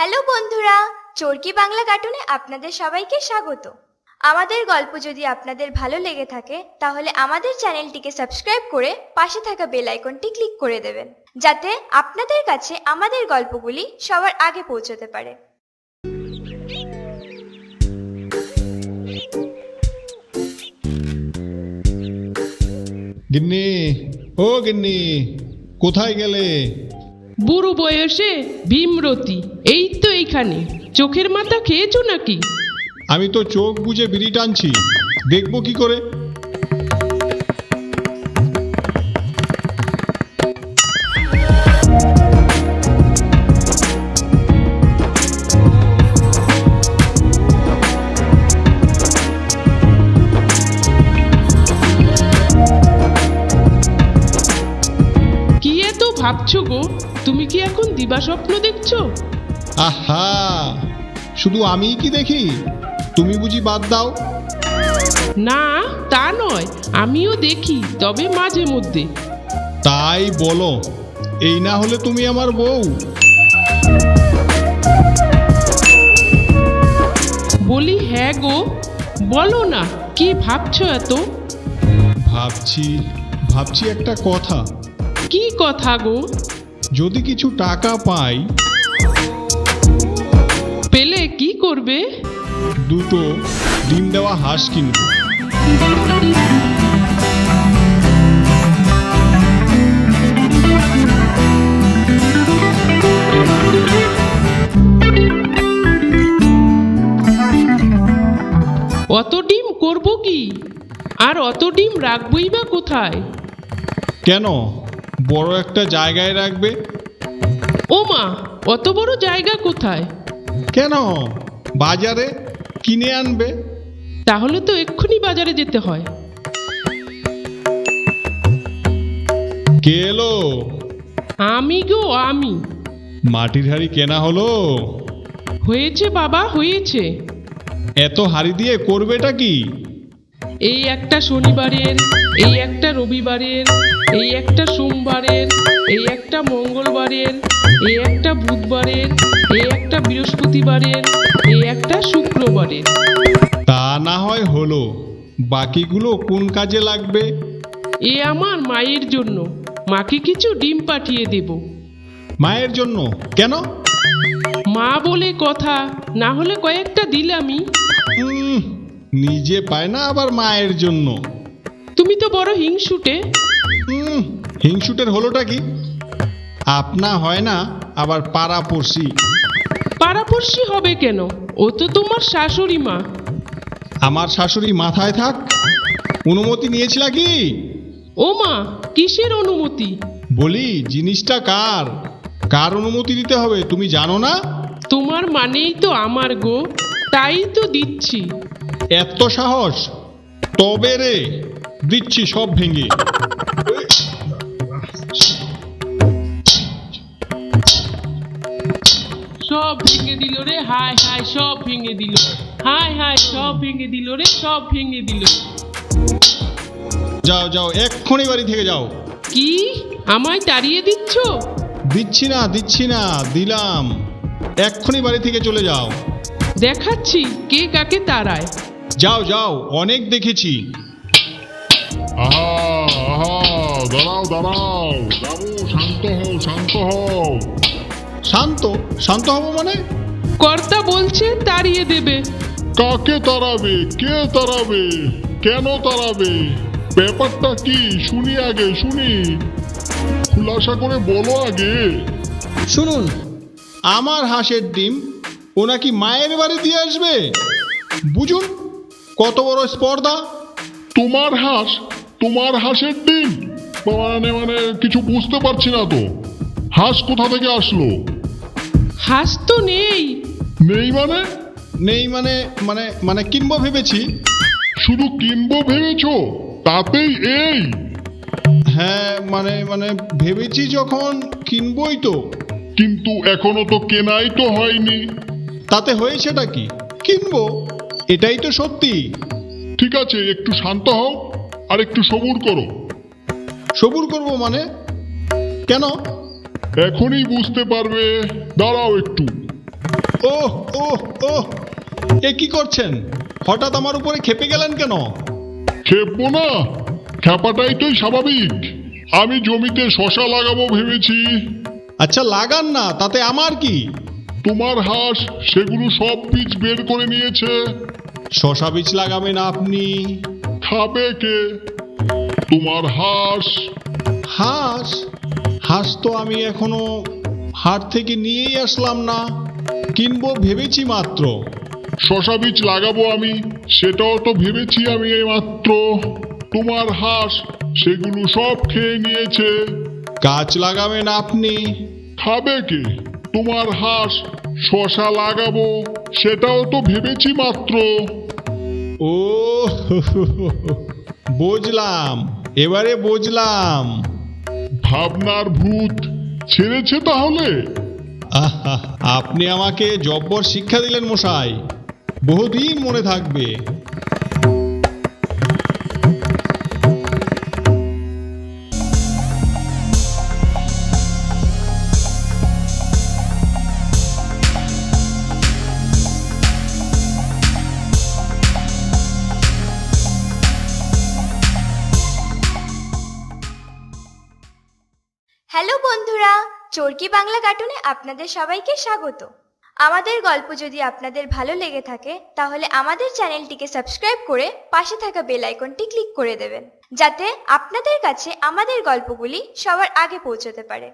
Hello বন্ধুরা, চরকি বাংলা কার্টুনে আপনাদের সবাইকে স্বাগত। আমাদের গল্প যদি আপনাদের ভালো লেগে থাকে তাহলে আমাদের চ্যানেলটিকে সাবস্ক্রাইব করে পাশে থাকা বেল আইকনটি ক্লিক করে দেবেন, যাতে আপনাদের কাছে আমাদের গল্পগুলি সবার আগে পৌঁছতে পারে। গিন্নি, ও গিন্নি, কোথায় গেলে? বুড়ো বয়সে ভীমরতি, এই তো এইখানে। চোখের মাথা খেয়েছো নাকি? আমি তো চোখ বুজে বিড়ি টানছি, দেখবো কি করে? কি এত ভাবছো গো? তুমি কি এখন দিবাস্বপ্ন দেখছো? আহা, শুধু আমিই কি দেখি? তুমি বুঝি বাদ দাও? না, তা নয়, আমিও দেখি, তবে মাঝে মধ্যে। তাই বলো, এই না হলে তুমি আমার বউ। বলি হ্যাঁ গো, বলো না, কি ভাবছো এত? ভাবছি ভাবছি একটা কথা। কি কথা গো? যদি কিছু টাকা পাই, পেলে কি করবে? দুটো ডিম দেওয়া হাঁস কিনবো। অত ডিম করবো কি? আর অত ডিম রাখবই বা কোথায়? কেন, বড় একটা জায়গায় রাখবে। ও মা, অত বড় জায়গা কোথায়? কেন, বাজারে কিনে আনবে। তাহলে তো এক্ষুনি বাজারে যেতে হয়। কে এলো? আমি গো, আমি। মাটির হাঁড়ি কেনা হলো? হয়েছে বাবা, হয়েছে। এত হাঁড়ি দিয়ে করবেটা কি? এই একটা শনিবারের, এই একটা রবিবারের, এই একটা সোমবারের, এই একটা মঙ্গলবারের, এই একটা বুধবারের, এই একটা বৃহস্পতিবারের, এই একটা শুক্রবারের। তা না হয় হলো, বাকিগুলো কোন কাজে লাগবে? এ আমার মায়ের জন্য, মাকে কিছু ডিম পাঠিয়ে দেব। মায়ের জন্য? কেন? মা বলে কথা, না হলে কয়েকটা দিলামই। উম, নিজে পায় না আবার মায়ের জন্য। তুমি তো বড় হিংসুটে। হিংসুটের হলোটা কি? আপনা হয় না, আবার পাড়াপড়শি। পাড়াপড়শি হবে কেন? ও তো তোমার শাশুড়ি মা। আমার শাশুড়ি মাথায় থাক। অনুমতি নিয়েছিল কি? ও মা, কিসের অনুমতি? বলি, জিনিসটা কার কার অনুমতি দিতে হবে তুমি জানো না? তোমার মানেই তো আমার গো, তাই তো দিচ্ছি। এত সাহস? তবে রে, দিচ্ছি সব ভেঙে। সব ভেঙে দিল রে, হায় হায়, সব ভেঙে দিল। হায় হায়, সব ভেঙে দিল রে, সব ভেঙে দিল। যাও যাও, এক্ষুনি বাড়ি থেকে যাও। কি, আমায় তাড়িয়ে দিচ্ছ? দিচ্ছি না, দিলাম। এক্ষুনি বাড়ি থেকে চলে যাও। দেখাচ্ছি কে কাকে তাড়ায়। যাও যাও, অনেক দেখেছি। আহা আহা, দাঁড়াও দাঁড়াও, বাবু শান্ত হও, শান্ত হও। শান্ত? শান্ত হব মানে? কর্তা বলছে তাড়িয়ে দেবে। কাকে তাড়াবে? কে তাড়াবে? কেন তাড়াবে? ব্যাপারটা কি শুনি, আগে শুনি, খুলাসা করে বলো আগে। শুনুন, আমার হাঁসের ডিম ও নাকি মায়ের বাড়ি দিয়ে আসবে। বুঝুন কত বড় স্পর্ধা। তোমার হাঁস? তোমার হাঁসের ডিম? মানে মানে কিছু বুঝতে পারছি না তো। হাঁস কোথা থেকে আসলো? হাঁস তো নেই। নেই মানে? নেই মানে মানে মানে কিনবো ভেবেছি। শুধু কিনবো ভেবেছো? তাতেই এই? হ্যাঁ, মানে মানে ভেবেছি যখন, কিনবই তো। কিন্তু এখনো তো কেনাই তো হয়নি। তাতে হয়েছেটা কি? কিনবো, এটাই তো সত্যি। ঠিক আছে, একটু শান্ত হও আর একটু সবুর করো। সবুর করবো মানে? কেন? এখনই বুঝতে পারবে, দাঁড়াও একটু। ওহ ওহ ওহ, এ কি করছেন? হঠাৎ আমার উপরে খেপে গেলেন কেন? খেপবো না, খেপাটাই তো স্বাভাবিক। আমি জমিতে শশা লাগাবো ভেবেছি। আচ্ছা লাগান না, তাতে আমার কি? তোমার হাঁস সেগুলো সব বীজ বের করে নিয়েছে। শশা বীজ লাগাবেন আপনি? খাবে কে? তোমার হাঁস। হাঁস? হাঁস তো আমি এখনো হাট থেকে নিয়েই আসলাম না, কিনবো ভেবেছি মাত্র। শশা বীজ লাগাবো আমি, সেটাও তো ভেবেছি আমি এই মাত্র। তোমার হাঁস সেগুলো সব খেয়ে নিয়েছে। গাছ লাগাবেন আপনি? খাবে কে? তোমার হাঁস। শশা লাগাবো, সেটাও তো ভেবেছি মাত্র। ও বুঝলাম, এবারে বুঝলাম। ভাবনার ভূত ছেড়েছে তাহলে। আহা, আপনি আমাকে জব্বর শিক্ষা দিলেন মশাই, বহুদিন মনে থাকবে। হ্যালো বন্ধুরা, চরকি বাংলা কার্টুনে আপনাদের সবাইকে স্বাগত। আমাদের গল্প যদি আপনাদের ভালো লেগে থাকে তাহলে আমাদের চ্যানেলটিকে সাবস্ক্রাইব করে পাশে থাকা বেল আইকনটি ক্লিক করে দেবেন, যাতে আপনাদের কাছে আমাদের গল্পগুলি সবার আগে পৌঁছতে পারে।